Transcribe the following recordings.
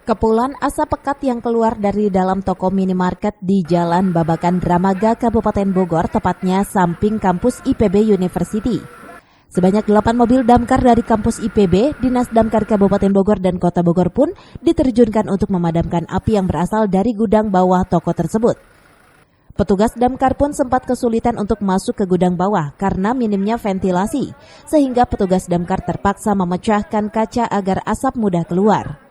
Kepulan asap pekat yang keluar dari dalam toko minimarket di Jalan Babakan Dramaga, Kabupaten Bogor, tepatnya samping kampus IPB University. Sebanyak 8 mobil damkar dari kampus IPB, Dinas Damkar Kabupaten Bogor dan Kota Bogor pun diterjunkan untuk memadamkan api yang berasal dari gudang bawah toko tersebut. Petugas damkar pun sempat kesulitan untuk masuk ke gudang bawah karena minimnya ventilasi, sehingga petugas damkar terpaksa memecahkan kaca agar asap mudah keluar.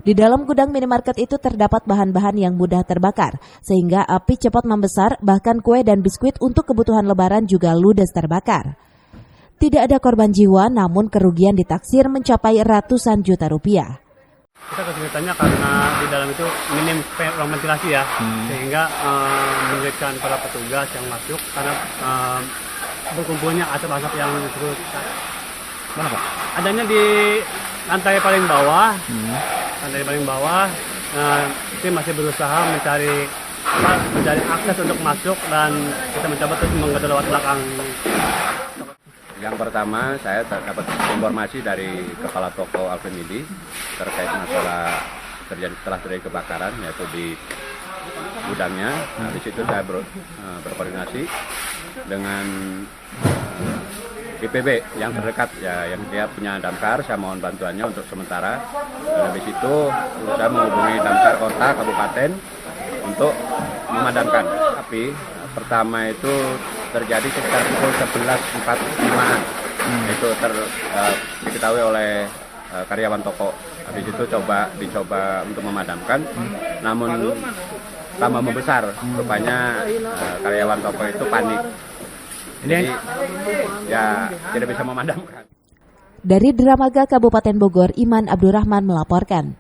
Di dalam gudang minimarket itu terdapat bahan-bahan yang mudah terbakar, sehingga api cepat membesar, bahkan kue dan biskuit untuk kebutuhan lebaran juga ludes terbakar. Tidak ada korban jiwa, namun kerugian ditaksir mencapai ratusan juta rupiah. Kita kesulitannya karena di dalam itu minim ruang ventilasi ya, sehingga menyulitkan para petugas yang masuk karena berkumpulnya asap-asap yang cukup. Mana Pak? Adanya di lantai paling bawah. Lantai paling bawah, tim masih berusaha mencari akses untuk masuk dan kita mencoba terus menggedor lewat belakang. Yang pertama, saya dapat informasi dari kepala toko Alfamidi terkait masalah setelah terjadi kebakaran, yaitu di gudangnya. Nah, di situ saya berkoordinasi dengan IPB yang terdekat, ya, yang dia punya damkar. Saya mohon bantuannya untuk sementara. Dan habis itu saya menghubungi damkar kota, kabupaten untuk memadamkan api. Pertama itu terjadi sekitar pukul 11.45-an. Itu diketahui oleh karyawan toko. Habis itu dicoba untuk memadamkan, namun tambah membesar. Rupanya karyawan toko itu panik. Jadi ya tidak bisa memadamkan. Dari Dramaga Kabupaten Bogor, Iman Abdurrahman melaporkan.